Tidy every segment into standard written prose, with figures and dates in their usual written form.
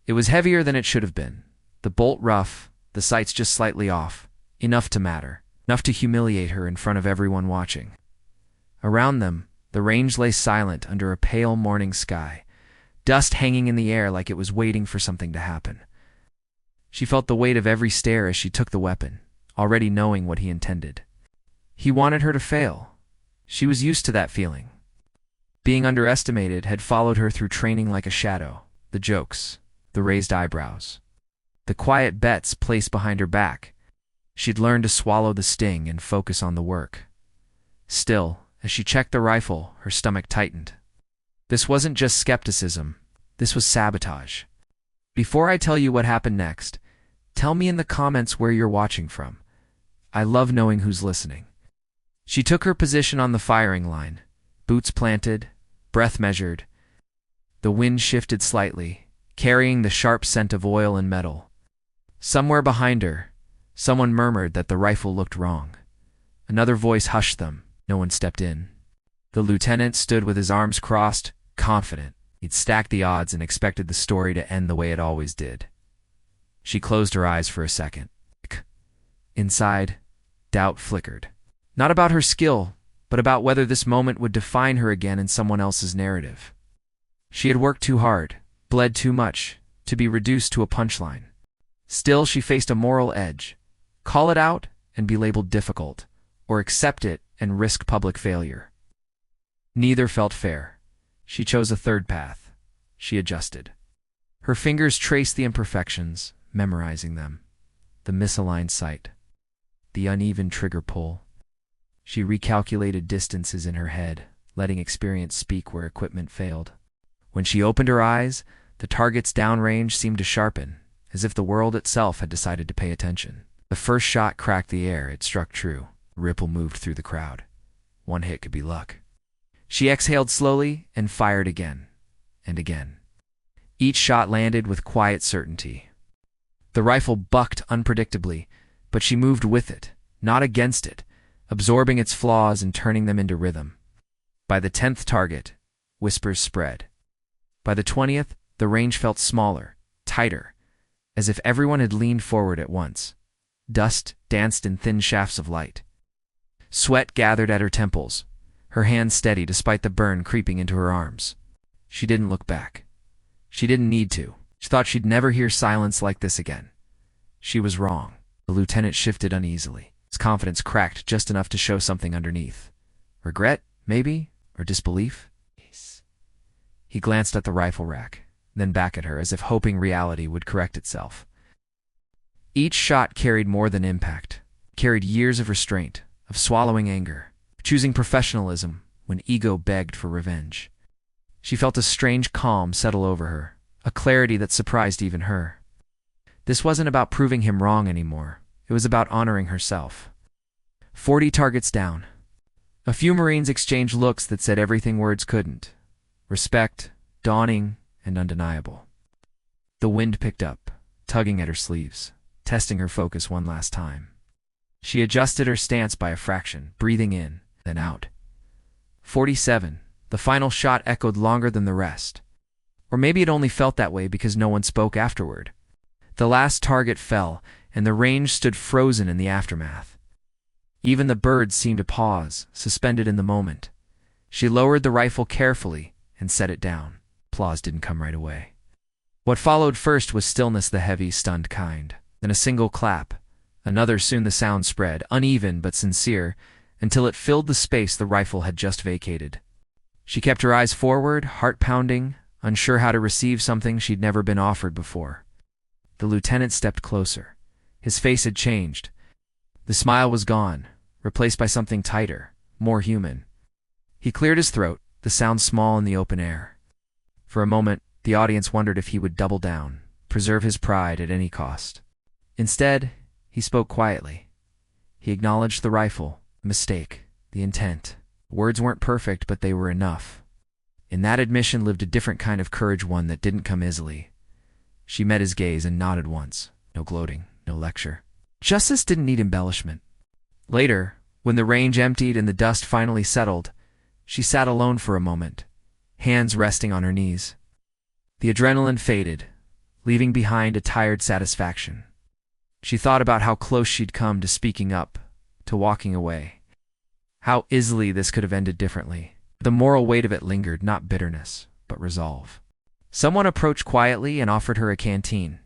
It was heavier than it should have been. The bolt rough, the sights just slightly off. Enough to matter. Enough to humiliate her in front of everyone watching. Around them, the range lay silent under a pale morning sky, dust hanging in the air like it was waiting for something to happen. She felt the weight of every stare as she took the weapon, already knowing what he intended. He wanted her to fail. She was used to that feeling. Being underestimated had followed her through training like a shadow. The jokes, the raised eyebrows, the quiet bets placed behind her back. She'd learned to swallow the sting and focus on the work. Still, as she checked the rifle, her stomach tightened. This wasn't just skepticism. This was sabotage. Before I tell you what happened next, tell me in the comments where you're watching from. I love knowing who's listening. She took her position on the firing line, boots planted, breath measured. The wind shifted slightly, carrying the sharp scent of oil and metal. Somewhere behind her, someone murmured that the rifle looked wrong. Another voice hushed them. No one stepped in. The lieutenant stood with his arms crossed, confident. He'd stacked the odds and expected the story to end the way it always did. She closed her eyes for a second. Inside, doubt flickered. Not about her skill, but about whether this moment would define her again in someone else's narrative. She had worked too hard, bled too much, to be reduced to a punchline. Still, she faced a moral edge. Call it out and be labeled difficult, or accept it and risk public failure. Neither felt fair. She chose a third path. She adjusted. Her fingers traced the imperfections, memorizing them. The misaligned sight. The uneven trigger pull. She recalculated distances in her head, letting experience speak where equipment failed. When she opened her eyes, the target's downrange seemed to sharpen, as if the world itself had decided to pay attention. The first shot cracked the air. It struck true. A ripple moved through the crowd. One hit could be luck. She exhaled slowly and fired again and again. Each shot landed with quiet certainty. The rifle bucked unpredictably, but she moved with it, not against it, absorbing its flaws and turning them into rhythm. By the 10th target, whispers spread. By the 20th, the range felt smaller, tighter, as if everyone had leaned forward at once. Dust danced in thin shafts of light. Sweat gathered at her temples, her hands steady despite the burn creeping into her arms. She didn't look back. She didn't need to. She thought she'd never hear silence like this again. She was wrong. The lieutenant shifted uneasily. His confidence cracked just enough to show something underneath. Regret, maybe? Or disbelief? He glanced at the rifle rack, then back at her as if hoping reality would correct itself. Each shot carried more than impact, carried years of restraint, of swallowing anger, choosing professionalism when ego begged for revenge. She felt a strange calm settle over her, a clarity that surprised even her. This wasn't about proving him wrong anymore. It was about honoring herself. 40 targets down. A few Marines exchanged looks that said everything words couldn't. Respect, dawning, and undeniable. The wind picked up, tugging at her sleeves, testing her focus one last time. She adjusted her stance by a fraction, breathing in, then out. 47. The final shot echoed longer than the rest. Or maybe it only felt that way because no one spoke afterward. The last target fell, and the range stood frozen in the aftermath. Even the birds seemed to pause, suspended in the moment. She lowered the rifle carefully and set it down. Applause didn't come right away. What followed first was stillness, the heavy, stunned kind. Then a single clap. Another. Soon the sound spread, uneven but sincere, until it filled the space the rifle had just vacated. She kept her eyes forward, heart pounding, unsure how to receive something she'd never been offered before. The lieutenant stepped closer. His face had changed. The smile was gone, replaced by something tighter, more human. He cleared his throat, the sound small in the open air. For a moment, the audience wondered if he would double down, preserve his pride at any cost. Instead, he spoke quietly. He acknowledged the rifle, the mistake, the intent. Words weren't perfect, but they were enough. In that admission lived a different kind of courage, one that didn't come easily. She met his gaze and nodded once. No gloating, no lecture. Justice didn't need embellishment. Later, when the range emptied and the dust finally settled, she sat alone for a moment, hands resting on her knees. The adrenaline faded, leaving behind a tired satisfaction. She thought about how close she'd come to speaking up, to walking away. How easily this could have ended differently. The moral weight of it lingered, not bitterness, but resolve. Someone approached quietly and offered her a canteen.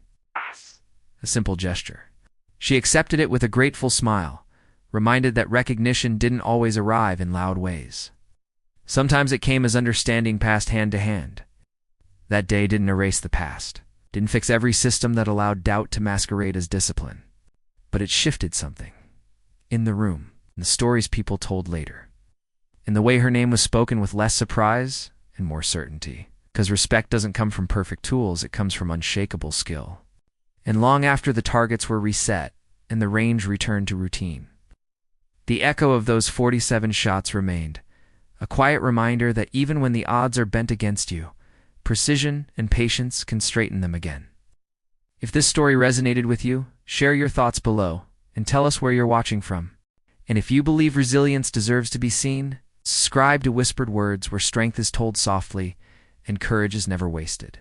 A simple gesture. She accepted it with a grateful smile, reminded that recognition didn't always arrive in loud ways. Sometimes it came as understanding passed hand to hand. That day didn't erase the past, didn't fix every system that allowed doubt to masquerade as discipline. But it shifted something. In the room, in the stories people told later. In the way her name was spoken with less surprise and more certainty. Because respect doesn't come from perfect tools, it comes from unshakable skill. And long after the targets were reset and the range returned to routine, the echo of those 47 shots remained, a quiet reminder that even when the odds are bent against you, precision and patience can straighten them again. If this story resonated with you, share your thoughts below and tell us where you're watching from. And if you believe resilience deserves to be seen, subscribe to Whispered Words, where strength is told softly and courage is never wasted.